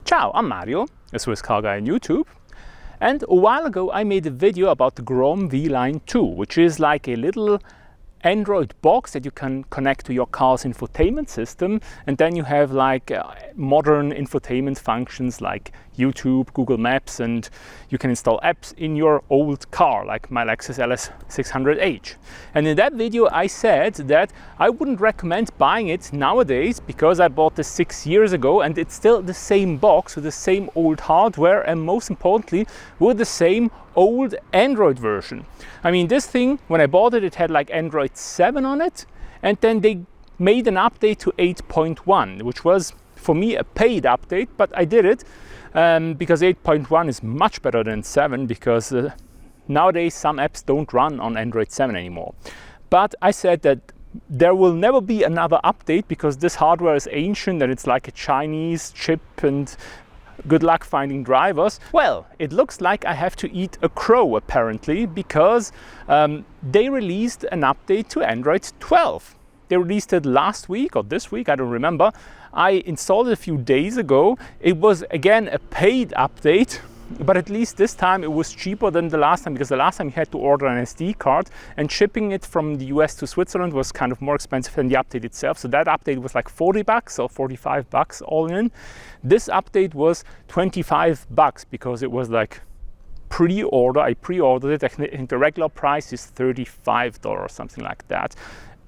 Ciao, I'm Mario, a Swiss car guy on YouTube, and a while ago I made a video about the Grom Vline 2, which is like a little Android box that you can connect to your car's infotainment system, and then you have like modern infotainment functions like YouTube, Google Maps, and you can install apps in your old car like my Lexus LS 600H. And in that video I said that I wouldn't recommend buying it nowadays because I bought this 6 years ago and it's still the same box with the same old hardware and most importantly with the same old Android version. I mean, this thing, when I bought it, it had like Android 7 on it, and then they made an update to 8.1, which was for me a paid update, but I did it because 8.1 is much better than 7 because nowadays some apps don't run on Android 7 anymore. But I said that there will never be another update because this hardware is ancient and it's like a Chinese chip and good luck finding drivers. Well, it looks like I have to eat a crow apparently because they released an update to Android 12. They released it last week or this week, I don't remember. I installed it a few days ago. It was again a paid update, but at least this time it was cheaper than the last time because the last time you had to order an SD card and shipping it from the US to Switzerland was kind of more expensive than the update itself. So that update was like 40 bucks or 45 bucks all in. This update was 25 bucks because it was like pre-order. I pre-ordered it. I think the regular price is $35 or something like that.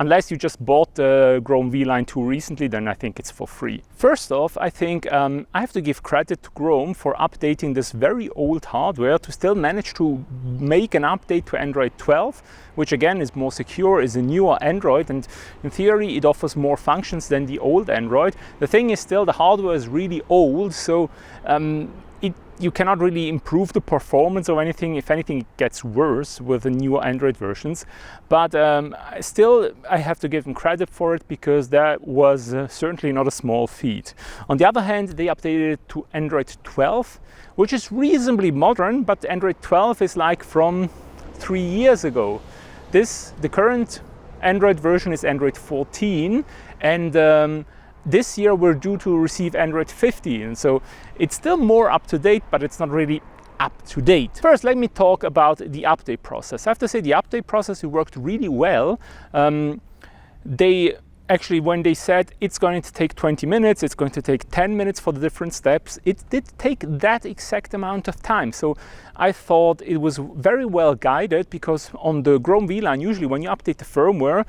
Unless you just bought the Grom Vline 2 recently, then I think it's for free. First off, I think I have to give credit to Grom for updating this very old hardware to still manage to make an update to Android 12, which again is more secure, is a newer Android, and in theory it offers more functions than the old Android. The thing is still the hardware is really old, so you cannot really improve the performance or anything. If anything, it gets worse with the newer Android versions. But still, I have to give them credit for it because that was certainly not a small feat. On the other hand, they updated it to Android 12, which is reasonably modern, but Android 12 is like from 3 years ago. The current Android version is Android 14, and this year we're due to receive Android 15, so it's still more up to date, but it's not really up to date. First, let me talk about the update process. I have to say the update process worked really well. They actually, when they said it's going to take 20 minutes, it's going to take 10 minutes for the different steps, it did take that exact amount of time. So I thought it was very well guided because on the Grom Vline, usually when you update the firmware,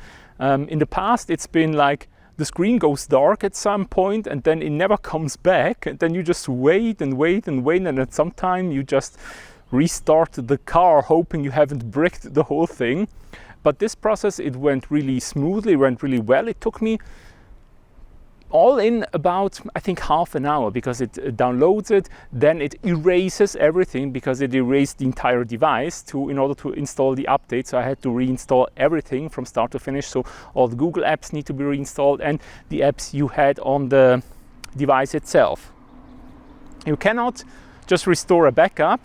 in the past it's been like the screen goes dark at some point and then it never comes back, and then you just wait and wait and wait, and at some time you just restart the car hoping you haven't bricked the whole thing. But this process, it went really smoothly, went really well. It took me all in about, I think, half an hour because it downloads it, then it erases everything because it erased the entire device in order to install the update. So I had to reinstall everything from start to finish. So all the Google apps need to be reinstalled and the apps you had on the device itself. You cannot just restore a backup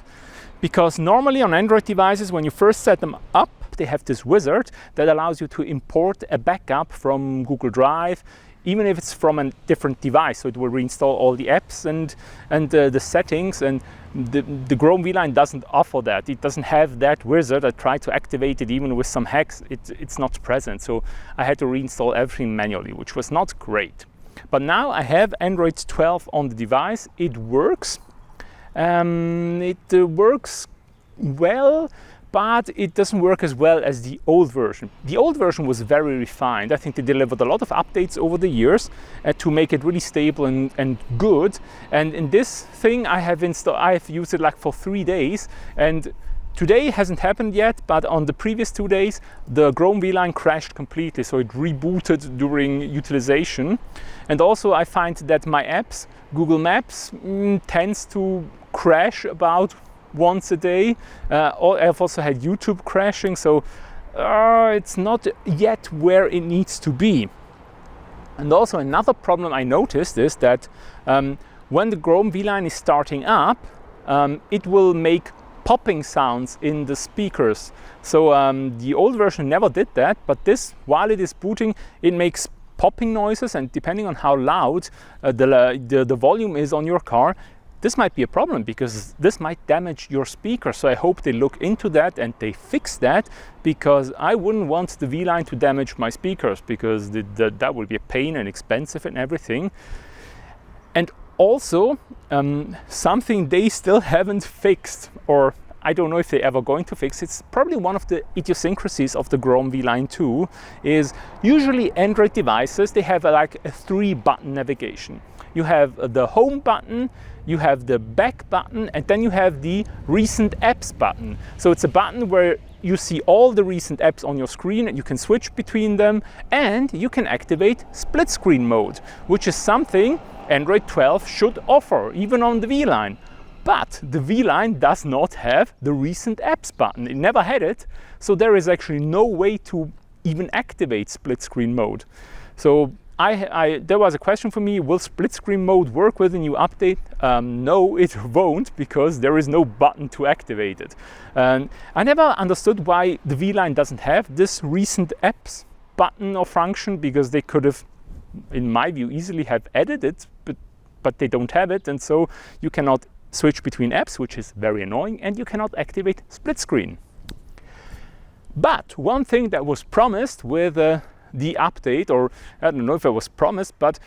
because normally on Android devices, when you first set them up, they have this wizard that allows you to import a backup from Google Drive, even if it's from a different device. So it will reinstall all the apps and the settings, and the Grom Vline doesn't offer that. It doesn't have that wizard. I tried to activate it even with some hacks. It's not present. So I had to reinstall everything manually, which was not great. But now I have Android 12 on the device. It works. It works well, but it doesn't work as well as the old version. The old version was very refined. I think they delivered a lot of updates over the years to make it really stable and good. And in this thing, I have used it like for 3 days, and today hasn't happened yet, but on the previous 2 days, the Grom Vline crashed completely, so it rebooted during utilization. And also I find that my apps, Google Maps, tends to crash about once a day. I've also had YouTube crashing, so it's not yet where it needs to be. And also another problem I noticed is that when the Grom Vline is starting up, it will make popping sounds in the speakers. So the old version never did that, but this, while it is booting, it makes popping noises, and depending on how loud the volume is on your car, this might be a problem because this might damage your speaker. So I hope they look into that and they fix that, because I wouldn't want the V-Line to damage my speakers, because that would be a pain and expensive and everything. And also something they still haven't fixed, or I don't know if they're ever going to fix, it's probably one of the idiosyncrasies of the Grom Vline 2, is usually Android devices, they have like a 3-button navigation. You have the home button, you have the back button, and then you have the recent apps button. So it's a button where you see all the recent apps on your screen and you can switch between them, and you can activate split screen mode, which is something Android 12 should offer, even on the V-Line. But the V-Line does not have the recent apps button. It never had it, so there is actually no way to even activate split screen mode. So there was a question for me, will split screen mode work with the new update? No, it won't, because there is no button to activate it. I never understood why the V-Line doesn't have this recent apps button or function, because they could have, in my view, easily have added it, but they don't have it, and so you cannot switch between apps, which is very annoying, and you cannot activate split screen. But one thing that was promised with the update, or I don't know if it was promised, but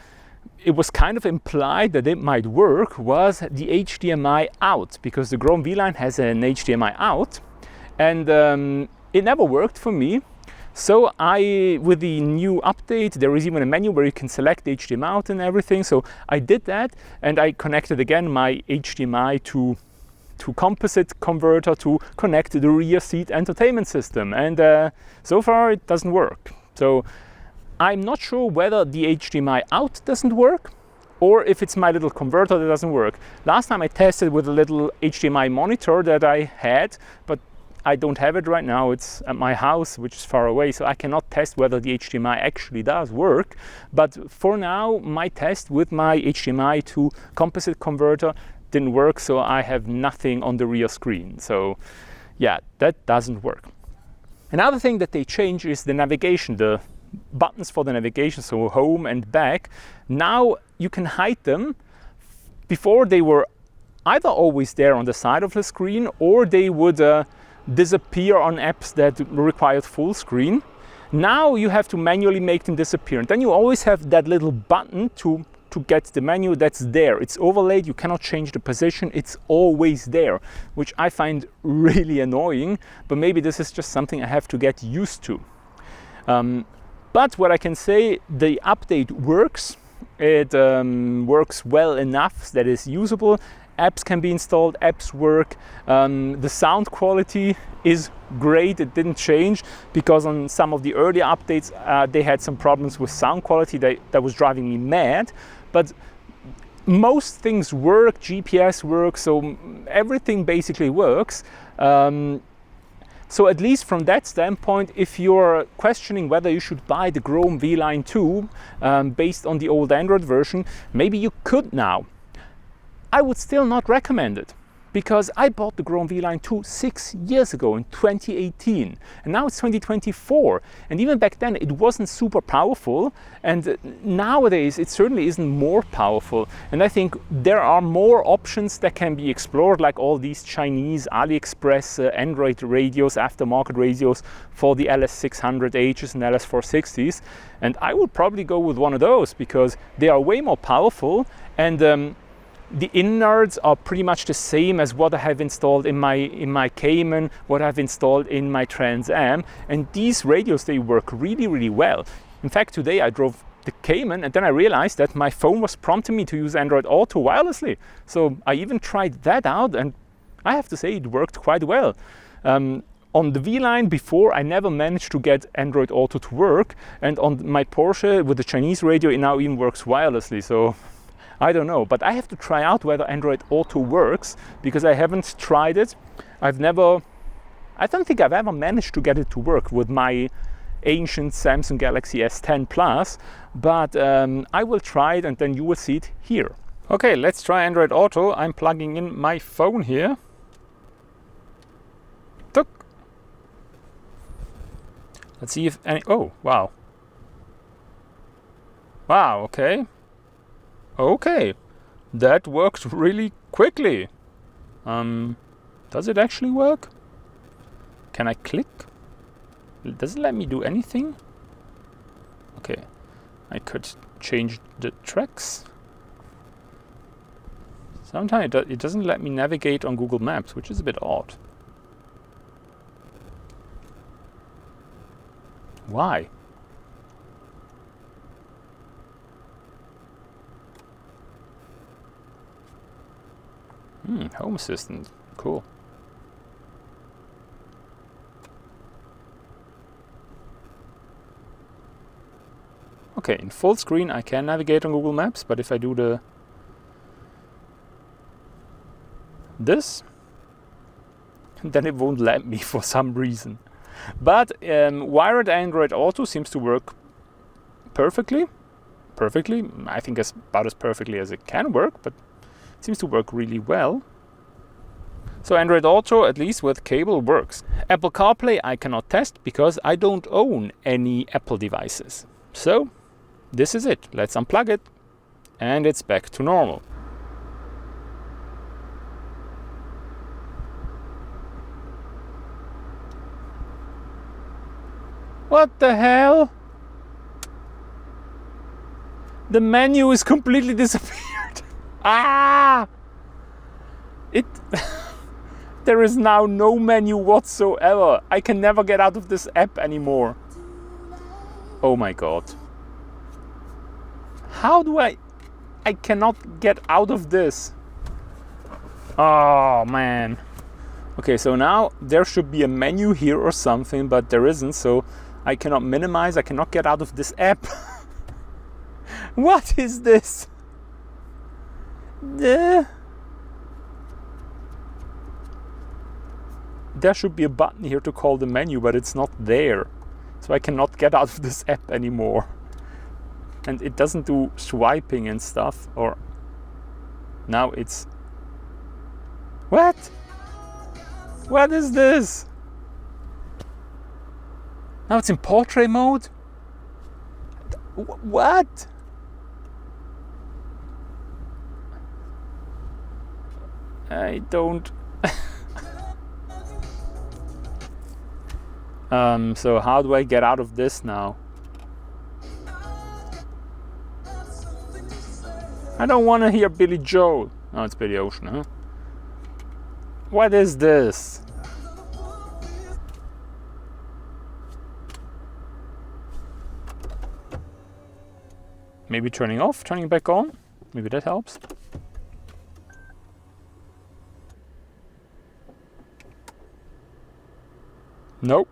it was kind of implied that it might work, was the HDMI out, because the Grom Vline has an HDMI out, and it never worked for me. So with the new update, there is even a menu where you can select HDMI out and everything. So I did that, and I connected again my HDMI to composite converter to connect to the rear seat entertainment system, and so far it doesn't work. So I'm not sure whether the HDMI out doesn't work, or if it's my little converter that doesn't work. Last time I tested with a little HDMI monitor that I had, but I don't have it right now. It's at my house, which is far away, so I cannot test whether the HDMI actually does work. But for now, my test with my HDMI to composite converter didn't work, so I have nothing on the rear screen. So yeah, that doesn't work. Another thing that they changed is the navigation, the buttons for the navigation, so home and back. Now you can hide them. Before they were either always there on the side of the screen, or they would disappear on apps that required full screen. Now you have to manually make them disappear, and then you always have that little button to get the menu that's there. It's overlaid, you cannot change the position, it's always there, which I find really annoying, but maybe this is just something I have to get used to. But what I can say, the update works. It works well enough that it's usable. Apps can be installed, apps work. The sound quality is great, it didn't change, because on some of the earlier updates they had some problems with sound quality that was driving me mad. But most things work, GPS works, so everything basically works. So at least from that standpoint, if you're questioning whether you should buy the Grom Vline 2 based on the old Android version, maybe you could now. I would still not recommend it, because I bought the Grom Vline 2 6 years ago in 2018, and now it's 2024, and even back then it wasn't super powerful, and nowadays it certainly isn't more powerful. And I think there are more options that can be explored, like all these Chinese Aliexpress Android radios, aftermarket radios for the LS600Hs and LS460s, and I would probably go with one of those, because they are way more powerful, and the innards are pretty much the same as what I have installed in my Cayman, what I've installed in my Trans Am, and these radios, they work really, really well. In fact, today I drove the Cayman, and then I realized that my phone was prompting me to use Android Auto wirelessly. So I even tried that out, and I have to say it worked quite well. On the V-Line before, I never managed to get Android Auto to work, and on my Porsche with the Chinese radio, it now even works wirelessly. So I don't know, but I have to try out whether Android Auto works, because I haven't tried it. I don't think I've ever managed to get it to work with my ancient Samsung Galaxy S10 Plus, but I will try it, and then you will see it here. Okay, let's try Android Auto. I'm plugging in my phone here. Let's see if any, oh, wow. Wow, okay. Okay. That worked really quickly. Does it actually work? Can I click? Does it let me do anything? Okay. I could change the tracks. Sometimes it doesn't let me navigate on Google Maps, which is a bit odd. Why? Home Assistant. Cool. Okay, in full screen I can navigate on Google Maps, but if I do this, then it won't let me for some reason. But wired Android Auto seems to work perfectly. I think about as perfectly as it can work, but it seems to work really well. So Android Auto, at least with cable, works. Apple CarPlay I cannot test because I don't own any Apple devices. So this is it. Let's unplug it and it's back to normal. What the hell? The menu is completely disappeared. Ah! There is now no menu whatsoever. I can never get out of this app anymore. Oh my god. How do I cannot get out of this. Oh man. Okay, so now there should be a menu here or something, but there isn't, so I cannot minimize, I cannot get out of this app. What is this? There should be a button here to call the menu, but it's not there. So I cannot get out of this app anymore. And it doesn't do swiping and stuff, or now it's... What? What is this? Now it's in portrait mode? What? I don't... So how do I get out of this now? I don't want to hear Billy Joel. Oh, it's Billy Ocean, huh? What is this? Maybe turning off, turning back on? Maybe that helps. Nope,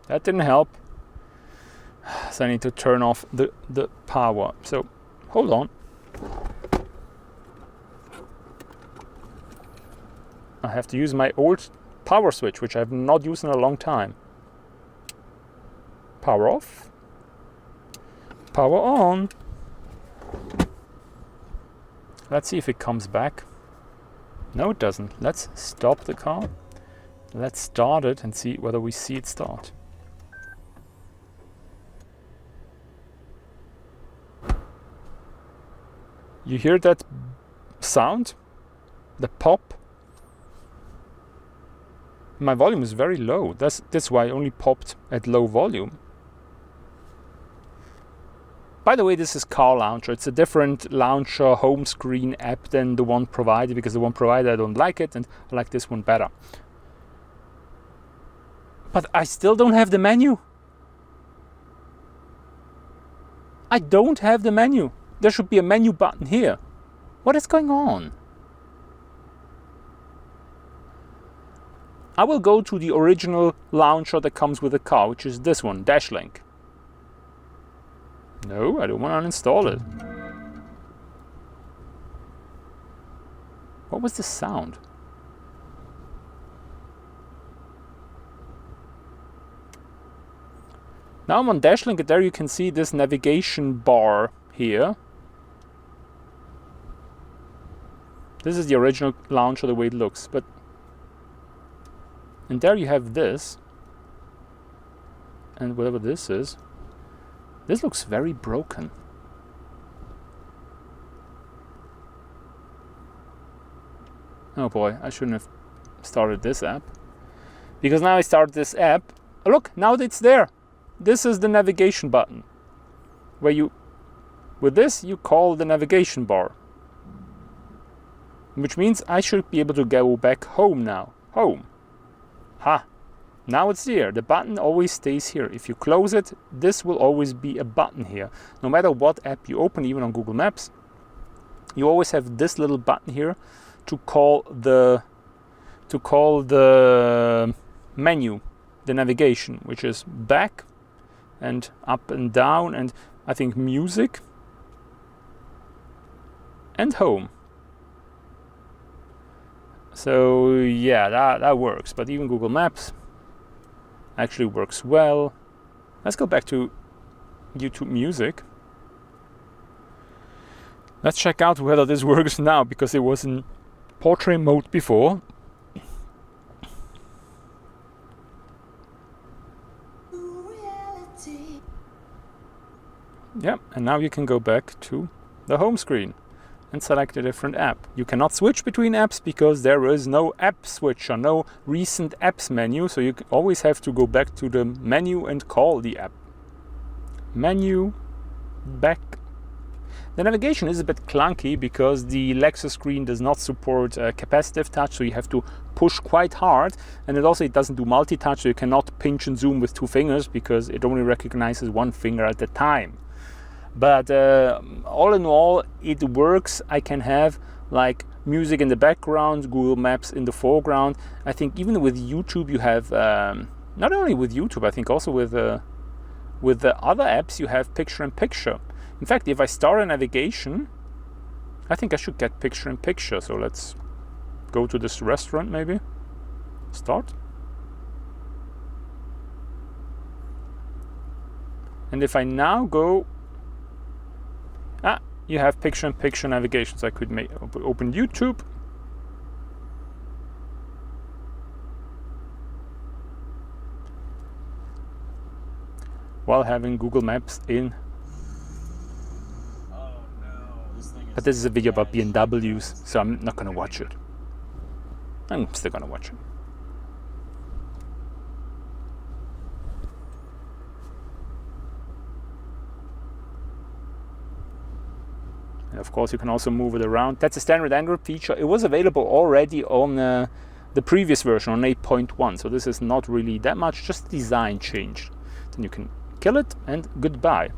that didn't help. So I need to turn off the power. So hold on. I have to use my old power switch, which I have not used in a long time. Power off. Power on. Let's see if it comes back. No, it doesn't. Let's stop the car. Let's start it and see whether we see it start. You hear that sound? The pop? My volume is very low. That's why I only popped at low volume. By the way, this is Car Launcher. It's a different launcher home screen app than the one provided, because the one provided I don't like it and I like this one better. But I still don't have the menu. I don't have the menu. There should be a menu button here. What is going on? I will go to the original launcher that comes with the car, which is this one, Dashlink. No, I don't want to uninstall it. What was the sound? Now I'm on Dashlink, and there you can see this navigation bar here. This is the original launcher, the way it looks, but... And there you have this. And whatever this is. This looks very broken. Oh boy, I shouldn't have started this app. Because now I start this app. Oh, look, now it's there. This is the navigation button. Where you, with this, you call the navigation bar. Which means I should be able to go back home now. Home. Ha! Now it's here. The button always stays here. If you close it, this will always be a button here. No matter what app you open, even on Google Maps, you always have this little button here to call the menu, the navigation, which is back and up and down, and I think music and home. So yeah, that works. But even Google Maps actually works well. Let's go back to YouTube Music. Let's check out whether this works now, because it was in portrait mode before. Yeah, and now you can go back to the home screen and select a different app. You cannot switch between apps because there is no app switcher, no recent apps menu, so you always have to go back to the menu and call the app. Menu, back. The navigation is a bit clunky because the Lexus screen does not support capacitive touch, so you have to push quite hard, and it doesn't do multi-touch, so you cannot pinch and zoom with 2 fingers because it only recognizes 1 finger at a time. But all in all, it works. I can have like music in the background, Google Maps in the foreground. I think even with YouTube you have, not only with YouTube, I think also with the other apps you have picture-in-picture. In fact, if I start a navigation, I think I should get picture-in-picture. So let's go to this restaurant maybe. Start. And if I now go, you have picture-in-picture navigation. So I could open YouTube. While having Google Maps in. But this is a video about BMWs, so I'm not going to watch it. I'm still going to watch it. And of course, you can also move it around. That's a standard Android feature. It was available already on the previous version, on 8.1. So this is not really that much, just design changed. Then you can kill it and goodbye.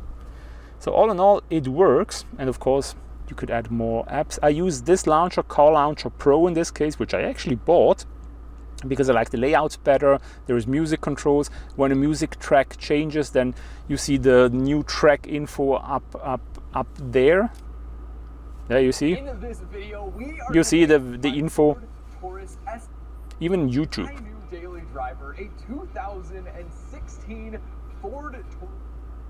So all in all, it works. And of course, you could add more apps. I use this launcher, Car Launcher Pro in this case, which I actually bought because I like the layouts better. There is music controls. When a music track changes, then you see the new track info up there. There you see. In this video, you see the info. Even YouTube. My new daily driver, a 2016 Ford Taurus.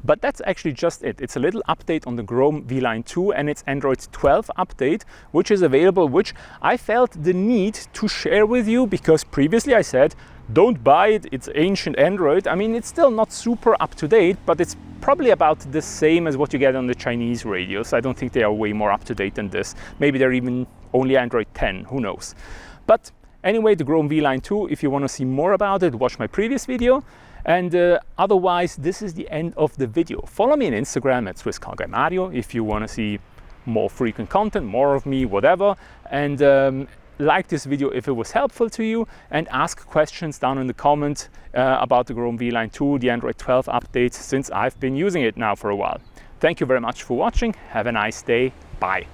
But that's actually just it. It's a little update on the Grom Vline 2 and its Android 12 update, which is available, which I felt the need to share with you because previously I said, don't buy it, it's ancient Android. I mean, it's still not super up to date, but it's probably about the same as what you get on the Chinese radios. I don't think they are way more up to date than this. Maybe they're even only Android 10, who knows. But anyway, the Grom Vline 2, if you want to see more about it, watch my previous video. And otherwise, this is the end of the video. Follow me on Instagram at SwissCarGuyMario if you want to see more frequent content, more of me, whatever. And like this video if it was helpful to you, and ask questions down in the comment about the Grom Vline 2, the Android 12 update, since I've been using it now for a while. Thank you very much for watching. Have a nice day. Bye.